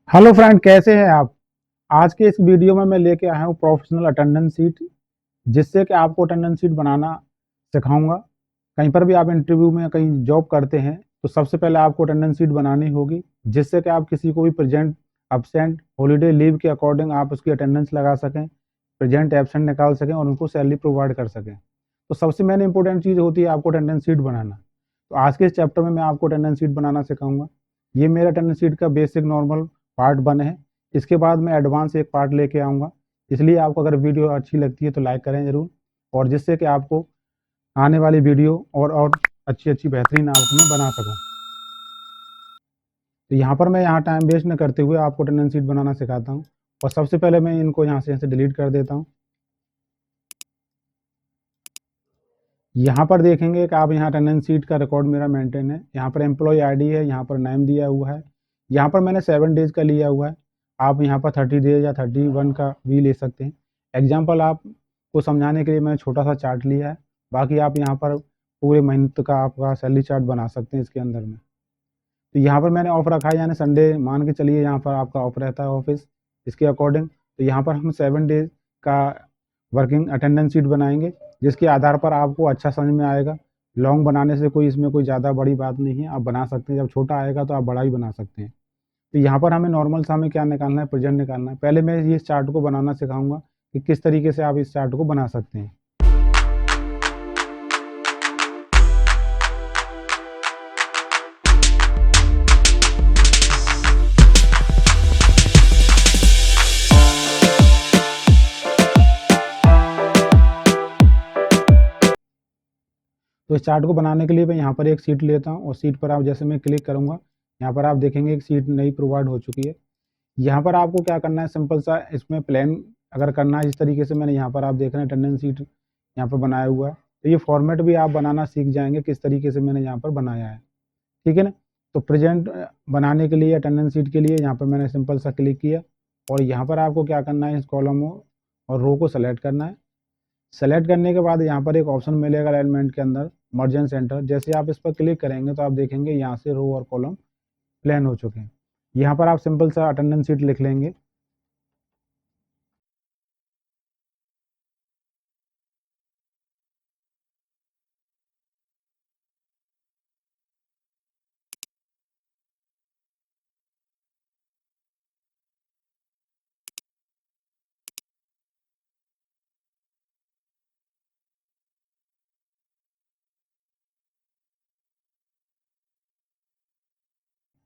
Hello friend, कैसे हैं आप। आज के इस वीडियो में मैं लेके आया हूँ प्रोफेशनल अटेंडेंस शीट, जिससे कि आपको अटेंडेंस शीट बनाना सिखाऊंगा। कहीं पर भी आप इंटरव्यू में कहीं जॉब करते हैं तो सबसे पहले आपको अटेंडेंस शीट बनानी होगी, जिससे कि आप किसी को भी प्रेजेंट, अब्सेंट, हॉलीडे, लीव के अकॉर्डिंग आप उसकी अटेंडेंस लगा सकें, प्रेजेंट एब्सेंट निकाल सकें और उनको सैलरी प्रोवाइड कर सकें। तो सबसे मेन इंपॉर्टेंट चीज़ होती है आपको अटेंडेंस शीट बनाना। तो आज के इस चैप्टर में मैं आपको अटेंडेंस शीट बनाना सिखाऊंगा। ये मेरा अटेंडेंस शीट का बेसिक नॉर्मल पार्ट 1 है। इसके बाद मैं एडवांस एक पार्ट लेके आऊँगा। इसलिए आपको अगर वीडियो अच्छी लगती है तो लाइक करें ज़रूर, और जिससे कि आपको आने वाली वीडियो और अच्छी बेहतरीन आपको मैं बना सकूँ। तो यहाँ पर मैं टाइम वेस्ट न करते हुए आपको अटेंडेंस शीट बनाना सिखाता हूँ। और सबसे पहले मैं इनको यहाँ से डिलीट कर देता हूँ। यहाँ पर देखेंगे कि आप यहाँ अटेंडेंस शीट का रिकॉर्ड मेरा मेंटेन है। यहाँ पर एम्प्लॉय आईडी है, यहाँ पर नेम दिया हुआ है। यहाँ पर मैंने 7 डेज़ का लिया हुआ है। आप यहाँ पर 30 डेज़ या 31 का भी ले सकते हैं। एग्जाम्पल आपको समझाने के लिए मैंने छोटा सा चार्ट लिया है। बाकी आप यहाँ पर पूरे महीने का आपका सैलरी चार्ट बना सकते हैं इसके अंदर में। तो यहाँ पर मैंने ऑफ रखा है, यानी संडे मान के चलिए यहाँ पर आपका ऑफ रहता है ऑफिस, इसके अकॉर्डिंग। तो यहाँ पर हम 7 डेज का वर्किंग अटेंडेंस शीट बनाएंगे, जिसके आधार पर आपको अच्छा समझ में आएगा। लॉन्ग बनाने से इसमें कोई ज़्यादा बड़ी बात नहीं है, आप बना सकते हैं। जब छोटा आएगा तो आप बड़ा ही बना सकते हैं। तो यहाँ पर हमें नॉर्मल सा हमें क्या निकालना है, प्रेजेंट निकालना है। पहले मैं ये चार्ट को बनाना सिखाऊंगा कि किस तरीके से आप इस चार्ट को बना सकते हैं। तो इस चार्ट को बनाने के लिए मैं यहाँ पर एक सीट लेता हूँ, और सीट पर आप जैसे मैं क्लिक करूँगा, यहाँ पर आप देखेंगे एक सीट नई प्रोवाइड हो चुकी है। यहाँ पर आपको क्या करना है, सिंपल सा इसमें प्लान अगर करना है, इस तरीके से मैंने यहाँ पर आप देख रहे हैं अटेंडेंस शीट यहाँ पर बनाया हुआ है। तो ये फॉर्मेट भी आप बनाना सीख जाएंगे किस तरीके से मैंने यहाँ पर बनाया है, ठीक है ना। तो प्रेजेंट बनाने के लिए अटेंडेंस शीट के लिए यहाँ पर मैंने सिंपल सा क्लिक किया, और यहाँ पर आपको क्या करना है, इस कॉलम और रो को सेलेक्ट करना है। सेलेक्ट करने के बाद यहाँ पर एक ऑप्शन मिलेगा अलाइनमेंट के अंदर, मर्ज एंड सेंटर। जैसे आप इस पर क्लिक करेंगे तो आप देखेंगे यहाँ से रो और कॉलम प्लेन हो चुके हैं। यहाँ पर आप सिंपल सा अटेंडेंस शीट लिख लेंगे।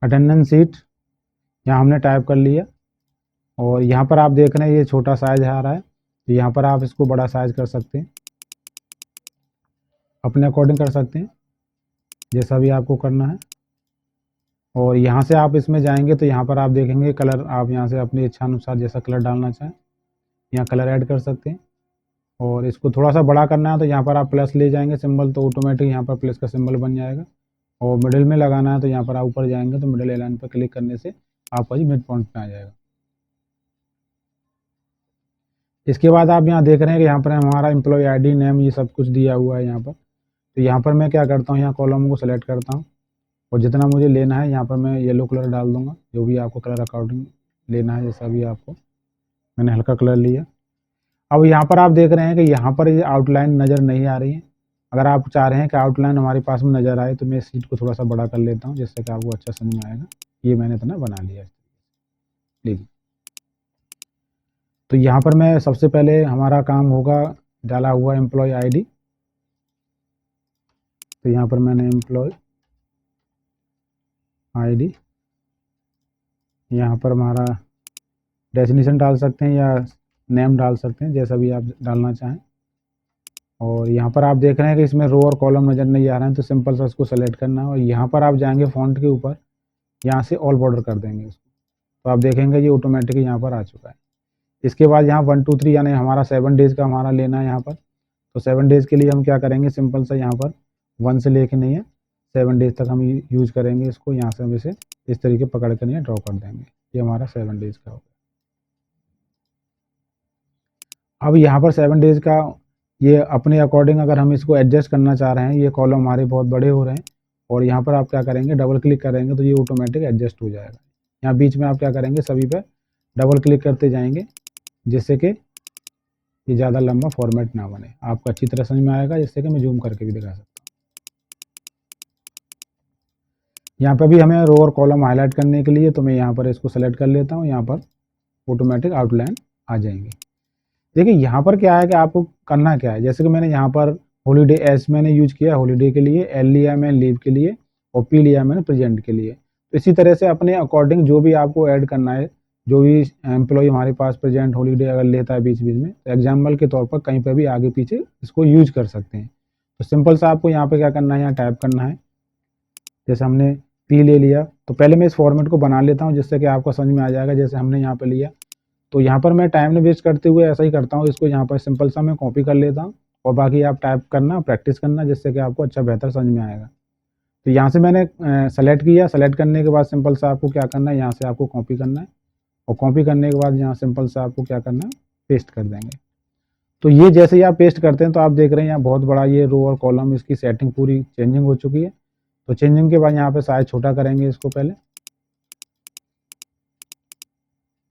अटेंडेंस शीट यहाँ हमने टाइप कर लिया, और यहाँ पर आप देख रहे हैं ये छोटा साइज आ रहा है, तो यहाँ पर आप इसको बड़ा साइज कर सकते हैं, अपने अकॉर्डिंग कर सकते हैं, जैसा भी आपको करना है। और यहाँ से आप इसमें जाएंगे तो यहाँ पर आप देखेंगे कलर, आप यहाँ से अपनी इच्छा अनुसार जैसा कलर डालना चाहें यहाँ कलर ऐड कर सकते हैं। और इसको थोड़ा सा बड़ा करना है तो यहाँ पर आप प्लस ले जाएंगे सिंबल, तो ऑटोमेटिक यहाँ पर प्लस का सिंबल बन जाएगा। और मिडिल में लगाना है तो यहाँ पर आप ऊपर जाएंगे तो मिडिल लाइन पर क्लिक करने से आपका जी मिड पॉइंट में आ जाएगा। इसके बाद आप यहाँ देख रहे हैं कि यहाँ पर हमारा एम्प्लॉय आईडी, नेम, ये सब कुछ दिया हुआ है यहाँ पर। तो यहाँ पर मैं क्या करता हूँ, यहाँ कॉलम को सेलेक्ट करता हूँ, और जितना मुझे लेना है यहाँ पर मैं येलो कलर डाल दूंगा, जो भी आपको कलर अकॉर्डिंग लेना है, जैसा भी आपको। मैंने हल्का कलर लिया। अब यहाँ पर आप देख रहे हैं कि यहाँ पर ये आउटलाइन नज़र नहीं आ रही है। अगर आप चाह रहे हैं कि आउटलाइन हमारे पास में नज़र आए तो मैं इस सीट को थोड़ा सा बड़ा कर लेता हूँ, जिससे कि आपको अच्छा समझ में आएगा। ये मैंने इतना बना लिया है, लीजिए। तो यहाँ पर मैं सबसे पहले हमारा काम होगा, डाला हुआ एम्प्लॉय आईडी। तो यहाँ पर मैंने एम्प्लॉय आईडी, यहाँ पर हमारा डेफिनेशन डाल सकते हैं या नेम डाल सकते हैं, जैसा भी आप डालना चाहें। और यहाँ पर आप देख रहे हैं कि इसमें रो और कॉलम नज़र नहीं आ रहे हैं, तो सिंपल सा इसको सेलेक्ट करना है, और यहाँ पर आप जाएंगे फॉन्ट के ऊपर, यहाँ से ऑल बॉर्डर कर देंगे इसको। तो आप देखेंगे ये ऑटोमेटिक यहाँ पर आ चुका है। इसके बाद यहाँ 1 2 3 यानी हमारा 7 डेज़ का हमारा लेना है यहाँ पर। तो 7 डेज़ के लिए हम क्या करेंगे, सिंपल सा यहाँ पर 1 से लेके नहीं है, 7 डेज़ तक हम यूज करेंगे इसको। यहाँ से हम इसे इस तरीके पकड़ कर यहाँ ड्रॉ कर देंगे। ये हमारा 7 डेज़ का होगा। अब यहाँ पर 7 डेज़ का ये अपने अकॉर्डिंग अगर हम इसको एडजस्ट करना चाह रहे हैं, ये कॉलम हमारे बहुत बड़े हो रहे हैं, और यहाँ पर आप क्या करेंगे, डबल क्लिक करेंगे तो ये ऑटोमेटिक एडजस्ट हो जाएगा। यहाँ बीच में आप क्या करेंगे, सभी पे डबल क्लिक करते जाएंगे जिससे कि ये ज़्यादा लंबा फॉर्मेट ना बने, आपको अच्छी तरह समझ में आएगा, जिससे कि मैं जूम करके भी दिखा सकता हूँ। यहाँ पर भी हमें रो और कॉलम हाईलाइट करने के लिए तो मैं यहाँ पर इसको सेलेक्ट कर लेता हूँ, यहाँ पर ऑटोमेटिक आउटलाइन आ जाएंगे। देखिए यहाँ पर क्या है कि आपको करना क्या है, जैसे कि मैंने यहाँ पर हॉलीडे एस मैंने यूज किया हॉलीडे के लिए, एल लिया मैं लीव के लिए, और पी लिया मैंने प्रेजेंट के लिए। तो इसी तरह से अपने अकॉर्डिंग जो भी आपको ऐड करना है, जो भी एम्प्लॉय हमारे पास प्रेजेंट हॉलीडे अगर लेता है बीच बीच में, तो एग्जाम्पल के तौर पर कहीं पर भी आगे पीछे इसको यूज कर सकते हैं। तो सिंपल सा आपको यहाँ पे क्या करना है, यहाँ टाइप करना है। जैसे हमने पी ले लिया, तो पहले मैं इस फॉर्मेट को बना लेता हूँ जिससे कि आपको समझ में आ जाएगा। जैसे हमने यहाँ पे लिया, तो यहाँ पर मैं टाइम नहीं वेस्ट करते हुए ऐसा ही करता हूँ, इसको यहाँ पर सिंपल सा मैं कॉपी कर लेता हूँ, और बाकी आप टाइप करना, प्रैक्टिस करना, जिससे कि आपको अच्छा बेहतर समझ में आएगा। तो यहाँ से मैंने सेलेक्ट किया, सेलेक्ट करने के बाद सिंपल सा आपको क्या करना है, यहाँ से आपको कॉपी करना है, और कॉपी करने के बाद यहाँ सिंपल सा आपको क्या करना है, पेस्ट कर देंगे। तो ये जैसे ही आप पेस्ट करते हैं तो आप देख रहे हैं यहाँ बहुत बड़ा ये रो और कॉलम, इसकी सेटिंग पूरी चेंजिंग हो चुकी है। तो चेंजिंग के बाद यहाँ पे साइज छोटा करेंगे, इसको पहले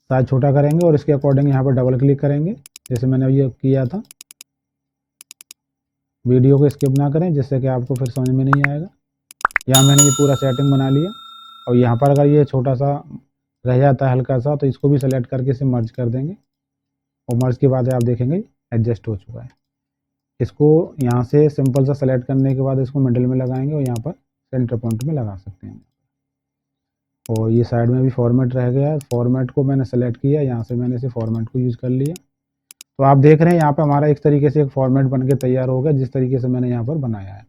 साइज छोटा करेंगे और इसके अकॉर्डिंग यहाँ पर डबल क्लिक करेंगे, जैसे मैंने ये किया था। वीडियो को स्किप ना करें जिससे कि आपको फिर समझ में नहीं आएगा। यहाँ मैंने ये पूरा सेटिंग बना लिया, और यहाँ पर अगर ये छोटा सा रह जाता है हल्का सा, तो इसको भी सेलेक्ट करके इसे मर्ज कर देंगे, और मर्ज के बाद आप देखेंगे एडजस्ट हो चुका है। इसको यहाँ से सिंपल सा सेलेक्ट करने के बाद इसको मिडिल में लगाएंगे, और यहाँ पर सेंटर पॉइंट में लगा सकते हैं। और ये साइड में भी फॉर्मेट रह गया है, फॉर्मेट को मैंने सेलेक्ट किया, यहाँ से मैंने इसे फॉर्मेट को यूज़ कर लिया। तो आप देख रहे हैं यहाँ पे हमारा एक तरीके से एक फॉर्मेट बन के तैयार हो गया, जिस तरीके से मैंने यहाँ पर बनाया है।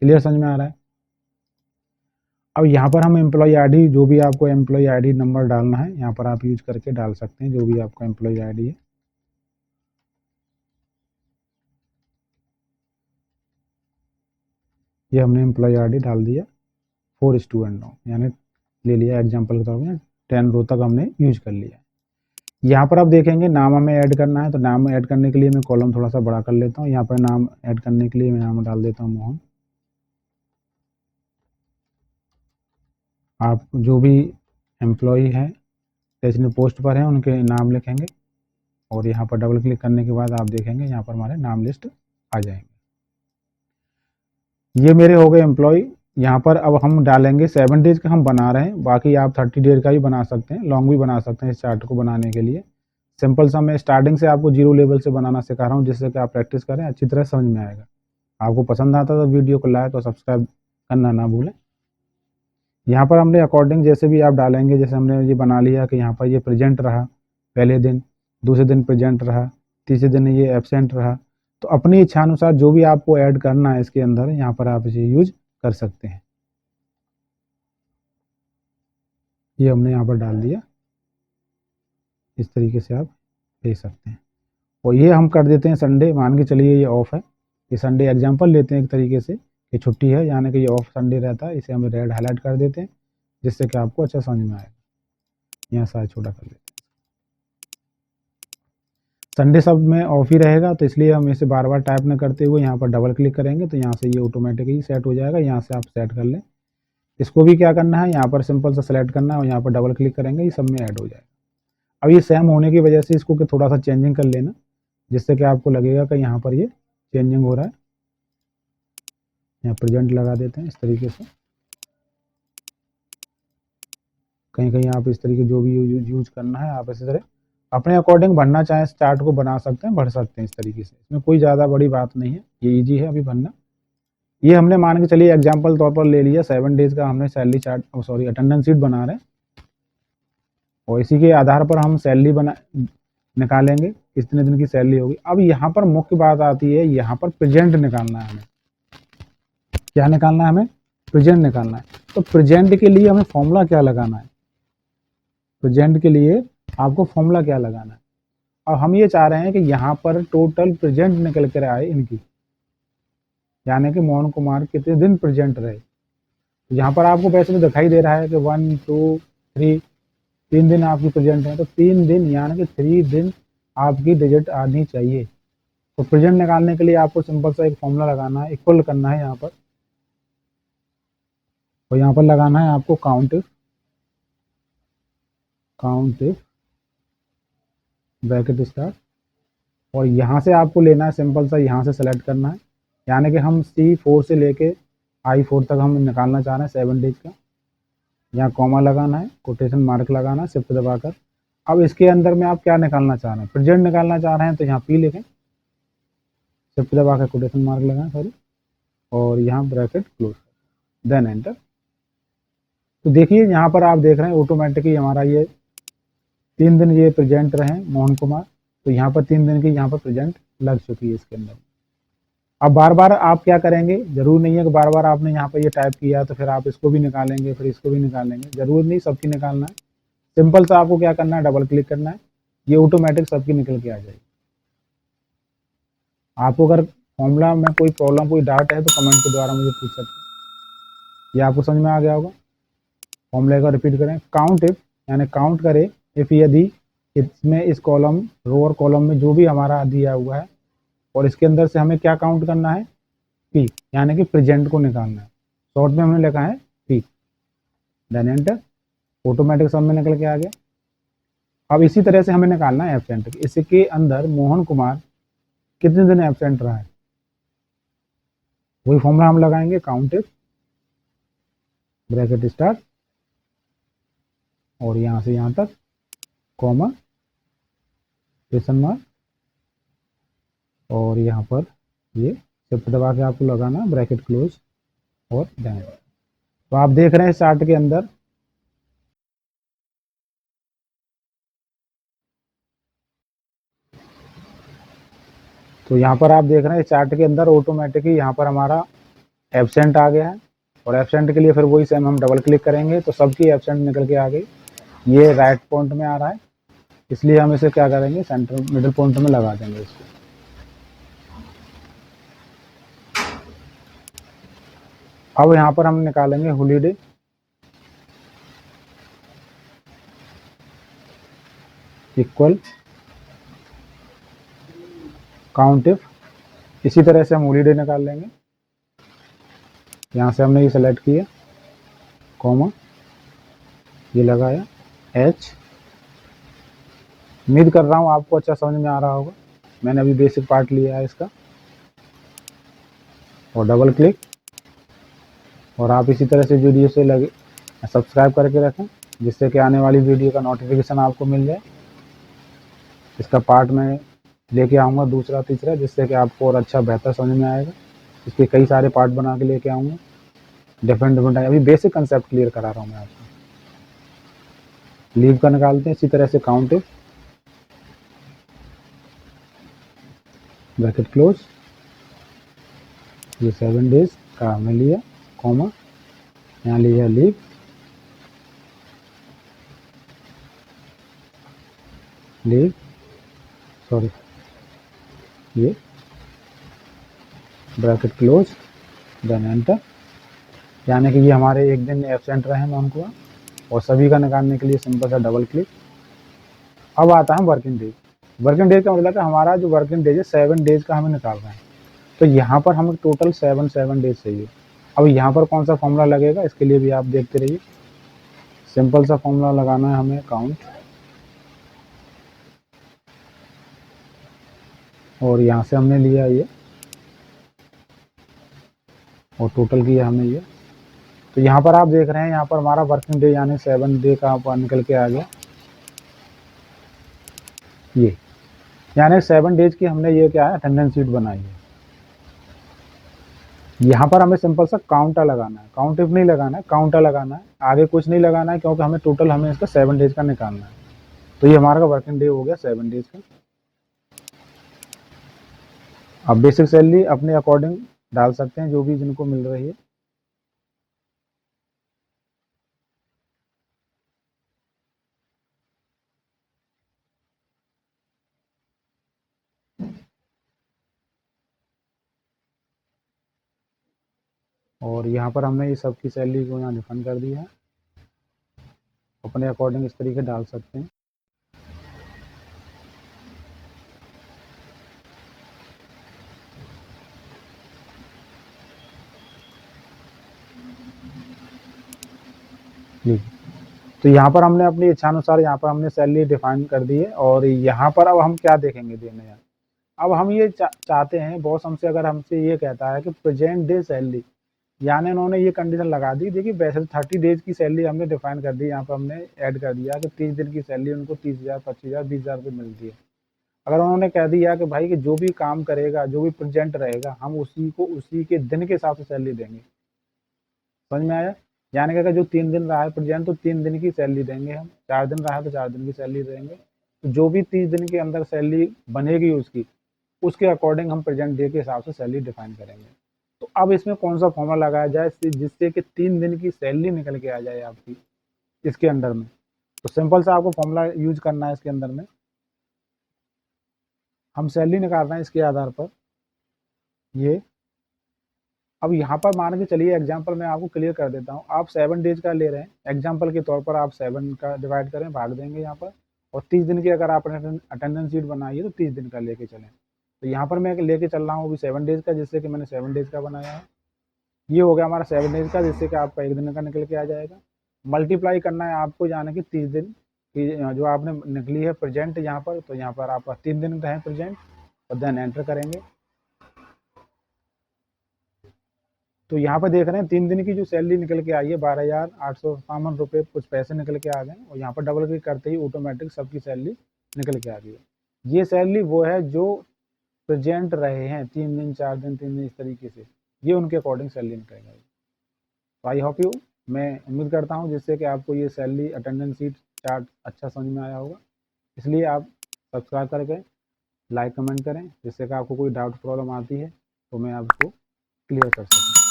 क्लियर समझ में आ रहा है? अब यहाँ पर हम एम्प्लॉय आईडी, जो भी आपको एम्प्लॉय आईडी नंबर डालना है यहाँ पर आप यूज करके डाल सकते हैं, जो भी आपका एम्प्लॉय आईडी है। ये हमने एम्प्लॉय आईडी डाल दिया, 4 स्टूडेंट नो, यानी ले लिया एग्जाम्पल के तौर पर 10 रो तक हमने यूज कर लिया। यहाँ पर आप देखेंगे नाम हमें ऐड करना है, तो नाम ऐड करने के लिए मैं कॉलम थोड़ा सा बड़ा कर लेता हूँ। यहाँ पर नाम ऐड करने के लिए मैं नाम डाल देता हूँ मोहन। आप जो भी एम्प्लॉय है स्टेशनरी पोस्ट पर हैं उनके नाम लिखेंगे, और यहाँ पर डबल क्लिक करने के बाद आप देखेंगे यहाँ पर हमारे नाम लिस्ट आ जाएंगे। ये मेरे हो गए एम्प्लॉय। यहाँ पर अब हम डालेंगे 7 डेज का हम बना रहे हैं, बाकी आप 30 डेज का भी बना सकते हैं, लॉन्ग भी बना सकते हैं। इस चार्ट को बनाने के लिए सिंपल सा मैं स्टार्टिंग से आपको 0 लेवल से बनाना सिखा रहा हूँ, जिससे कि आप प्रैक्टिस करें, अच्छी तरह समझ में आएगा। आपको पसंद आता तो वीडियो को लाइक और सब्सक्राइब करना ना भूलें। यहाँ पर हमने अकॉर्डिंग जैसे भी आप डालेंगे, जैसे हमने ये बना लिया कि यहाँ पर ये प्रेजेंट रहा पहले दिन, दूसरे दिन प्रेजेंट रहा, तीसरे दिन ये एब्सेंट रहा। तो अपनी इच्छानुसार जो भी आपको ऐड करना है इसके अंदर, यहाँ पर आप इसे यूज कर सकते हैं। ये हमने यहाँ पर डाल दिया, इस तरीके से आप देख सकते हैं। और ये हम कर देते हैं संडे, मान के चलिए ये ऑफ है, ये संडे एग्जाम्पल लेते हैं एक तरीके से, ये छुट्टी है, यानी कि ये ऑफ संडे रहता है, इसे हम रेड हाईलाइट कर देते हैं जिससे कि आपको अच्छा समझ में आएगा। यहाँ साइज छोटा कर लेते हैं। संडे सब में ऑफ ही रहेगा, तो इसलिए हम इसे बार बार टाइप न करते हुए यहाँ पर डबल क्लिक करेंगे, तो यहाँ से ये ऑटोमेटिकली सेट हो जाएगा। यहाँ से आप सेट कर लें। इसको भी क्या करना है, यहाँ पर सिंपल सा सेलेक्ट करना है, और यहाँ पर डबल क्लिक करेंगे, ये सब में ऐड हो जाएगा। अब ये सेम होने की वजह से इसको थोड़ा सा चेंजिंग कर लेना, जिससे कि आपको लगेगा कि यहाँ पर ये चेंजिंग हो रहा है। यहाँ प्रेजेंट लगा देते हैं इस तरीके से। कहीं कहीं आप इस तरीके जो भी यूज करना है आप इसी तरह अपने अकॉर्डिंग भरना चाहें, चार्ट को बना सकते हैं, भर सकते हैं इस तरीके से। इसमें कोई ज़्यादा बड़ी बात नहीं है, ये इजी है अभी भरना। ये हमने मान के चलिए एग्जाम्पल तौर पर ले लिया, 7 डेज का हमने salary chart, sorry attendance sheet बना रहे हैं, और इसी के आधार पर हम सैलरी निकालेंगे कितने दिन की सैलरी होगी। अब यहाँ पर मुख्य बात आती है, यहाँ पर प्रेजेंट निकालना है हमें। क्या निकालना है हमें? प्रेजेंट निकालना है। तो प्रेजेंट के लिए हमें फॉर्मूला क्या लगाना है? प्रेजेंट के लिए आपको फॉर्मूला क्या लगाना है? अब हम ये चाह रहे हैं कि यहाँ पर टोटल प्रेजेंट निकल कर आए इनकी, यानी कि मोहन कुमार कितने दिन प्रेजेंट रहे। तो यहाँ पर आपको वैसे तो दिखाई दे रहा है कि 1 2 3 3 दिन आपकी प्रेजेंट है, तो 3 दिन यानी कि 3 दिन आपकी डिजिट आनी चाहिए। तो प्रेजेंट निकालने के लिए आपको सिंपल सा एक फॉर्मूला लगाना है, इक्वल करना है यहाँ पर, और यहाँ पर लगाना है आपको count count if bracket start, और यहाँ से आपको लेना है सिंपल सा, यहाँ से सेलेक्ट करना है, यानी कि हम C4 से लेके I4 तक हम निकालना चाह रहे हैं 7 डेज का। यहाँ कॉमा लगाना है, कोटेशन मार्क लगाना है शिफ्ट दबाकर। अब इसके अंदर में आप क्या निकालना चाह रहे हैं, प्रेजेंट निकालना चाह रहे हैं तो यहाँ P लिखें, शिफ्ट दबाकर कोटेशन मार्क लगाएं, सॉरी, और यहाँ ब्रैकेट क्लोज, देन एंटर। तो देखिए यहाँ पर आप देख रहे हैं ऑटोमेटिकली हमारा ये 3 दिन ये प्रेजेंट रहे मोहन कुमार, तो यहाँ पर 3 दिन की यहाँ पर प्रेजेंट लग चुकी है इसके अंदर। अब बार बार आप क्या करेंगे, जरूर नहीं है कि बार बार आपने यहाँ पर ये टाइप किया तो फिर आप इसको भी निकालेंगे फिर इसको भी निकालेंगे, जरूर नहीं सबकी निकालना है। सिंपल सा आपको क्या करना है, डबल क्लिक करना है, ये ऑटोमेटिक सबकी निकल के आ जाएगी। आपको अगर फॉर्मूला में कोई प्रॉब्लम कोई डाउट है तो कमेंट के द्वारा मुझे पूछ सकते हैं। ये आपको समझ में आ गया होगा। फॉर्मूले का रिपीट करें, काउंट इफ यानी काउंट करें इफ, यदि इसमें इस कॉलम रो और कॉलम में जो भी हमारा दिया हुआ है और इसके अंदर से हमें क्या काउंट करना है, पी, यानी कि प्रेजेंट को निकालना है। शॉर्ट में हमने लिखा है पी, देन एंटर, ऑटोमेटिक सब में निकल के आ गया। अब इसी तरह से हमें निकालना है एब्सेंट, इसके अंदर मोहन कुमार कितने दिन एब्सेंट रहा है, वही फॉर्मूला हम लगाएंगे, काउंट इफ ब्रैकेट स्टार्ट और यहाँ से यहाँ तक कॉमा क्वेश्चन मार्क, और यहाँ पर ये शिफ्ट दबा के आपको लगाना ब्रैकेट क्लोज और देन। तो आप देख रहे हैं चार्ट के अंदर तो यहाँ पर आप देख रहे हैं चार्ट के अंदर ऑटोमेटिकली यहाँ पर हमारा एब्सेंट आ गया है, और एब्सेंट के लिए फिर वही सेम हम डबल क्लिक करेंगे तो सबकी एब्सेंट निकल के आ गई। ये राइट पॉइंट में आ रहा है, इसलिए हम इसे क्या करेंगे, सेंटर मिडिल पॉइंट में लगा देंगे इसको। अब यहाँ पर हम निकालेंगे हॉलीडे, इक्वल काउंट इफ, इसी तरह से हम हॉलीडे निकाल लेंगे। यहाँ से हमने ये सेलेक्ट किया, कॉमा ये लगाया, एच, उम्मीद कर रहा हूँ आपको अच्छा समझ में आ रहा होगा, मैंने अभी बेसिक पार्ट लिया है इसका, और डबल क्लिक, और आप इसी तरह से वीडियो से लगे सब्सक्राइब करके रखें जिससे कि आने वाली वीडियो का नोटिफिकेशन आपको मिल जाए। इसका पार्ट में लेके आऊँगा दूसरा तीसरा, जिससे कि आपको और अच्छा बेहतर समझ में आएगा। इसके कई सारे पार्ट बना के लेके आऊँगा, डिफरेंट डिफरेंट। अभी बेसिक कंसेप्ट क्लियर करा रहा हूँ मैं आपको। लीव का निकालते हैं इसी तरह से, काउंट इफ ब्रैकेट क्लोज, ये 7 डेज का हमने लिया, कॉमा यहाँ लिया लीव, लीव, सॉरी, ये ब्रैकेट क्लोज, देन एंटर, यानी कि ये हमारे एक दिन एब्सेंट रहे मोहन कुमार, और सभी का निकालने के लिए सिंपल सा डबल क्लिक। अब आता है वर्किंग डेज। वर्किंग डेज का मतलब है हमारा जो वर्किंग डेज है 7 डेज का हमें निकालना है, तो यहाँ पर हमें टोटल 7 डेज चाहिए। अब यहाँ पर कौन सा फॉर्मूला लगेगा, इसके लिए भी आप देखते रहिए। सिंपल सा फॉर्मूला लगाना है हमें, काउंट, और यहाँ से हमने लिया ये, और टोटल किया हमने ये। तो यहाँ पर आप देख रहे हैं यहाँ पर हमारा वर्किंग डे यानी 7 डे का निकल के आ गया, ये यानी 7 डेज की हमने ये क्या है अटेंडेंस शीट बनाई है। यहाँ पर हमें सिंपल सा काउंटर लगाना है, काउंट इफ नहीं लगाना है, काउंटर लगाना है, आगे कुछ नहीं लगाना है, क्योंकि हमें टोटल हमें इसका 7 डेज का निकालना है। तो ये हमारा वर्किंग डे हो गया 7 डेज का। अब बेसिक सैलरी अपने अकॉर्डिंग डाल सकते हैं जो भी जिनको मिल रही है। और यहाँ पर हमने ये सबकी सैलरी को यहाँ डिफाइन कर दिया है, अपने अकॉर्डिंग इस तरीके डाल सकते हैं। तो यहाँ पर हमने अपनी इच्छानुसार यहाँ पर हमने सैलरी डिफाइन कर दी है। और यहाँ पर अब हम क्या देखेंगे देने यार, अब हम ये चाहते हैं, बॉस हमसे अगर हमसे ये कहता है कि प्रेजेंट डे सैलरी, यानी उन्होंने ये कंडीशन लगा दी। देखिए वैसे 30 डेज की सैलरी हमने डिफाइन कर दी, यहाँ पर हमने ऐड कर दिया कि 30 दिन की सैलरी उनको 30,000, 25,000, 20,000 रुपये मिलती है। अगर उन्होंने कह दिया कि भाई कि जो भी काम करेगा, जो भी प्रेजेंट रहेगा, हम उसी को उसी के दिन के हिसाब से सैलरी देंगे। समझ में आया? यानी कि अगर जो 3 दिन रहा है प्रेजेंट, तो 3 दिन की सैलरी देंगे हम, 4 दिन रहा है तो 4 दिन की सैलरी देंगे। तो जो भी 30 दिन के अंदर सैलरी बनेगी उसकी, उसके अकॉर्डिंग हम प्रेजेंट डे के हिसाब से सैलरी डिफाइन करेंगे। तो अब इसमें कौन सा फॉर्मूला लगाया जाए जिससे कि 3 दिन की सैलरी निकल के आ जाए आपकी इसके अंदर में? तो सिंपल सा आपको फॉर्मूला यूज करना है इसके अंदर में। हम सैलरी निकाल रहे हैं इसके आधार पर ये। अब यहाँ पर मान के चलिए एग्जाम्पल मैं आपको क्लियर कर देता हूँ। आप 7 डेज का ले रहे हैं एग्जाम्पल के तौर पर, आप 7 का डिवाइड करें, भाग देंगे यहाँ पर, और 30 दिन की अगर आपने अटेंडेंस शीट बनाई है तो 30 दिन का लेके चलें। तो यहाँ पर मैं लेके चल रहा हूँ अभी 7 डेज का, जिससे कि मैंने 7 डेज का बनाया है। ये हो गया हमारा 7 डेज का, जिससे कि आपका 1 दिन का निकल के आ जाएगा। मल्टीप्लाई करना है आपको, यानी कि 30 दिन की जो आपने निकली है प्रेजेंट यहाँ पर, तो यहाँ पर आपका 3 दिन का है प्रेजेंट, और देन एंटर करेंगे। तो यहाँ पर देख रहे हैं 3 दिन की जो सैलरी निकल के आई है 12,857 रुपये कुछ पैसे निकल के आ गए, और यहाँ पर डबल क्लिक करते ही ऑटोमेटिक सबकी सैलरी निकल के आ गई है। ये सैलरी वो है जो प्रेजेंट रहे हैं 3 दिन, 4 दिन, 3 दिन, इस तरीके से ये उनके अकॉर्डिंग सैलरी निकल गई। तो आई होप यू, मैं उम्मीद करता हूँ जिससे कि आपको ये सैलरी अटेंडेंस शीट चार्ट अच्छा समझ में आया होगा। इसलिए आप सब्सक्राइब करके लाइक कमेंट करें, जिससे कि आपको कोई डाउट प्रॉब्लम आती है तो मैं आपको क्लियर कर सकूँ।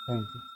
Thank you.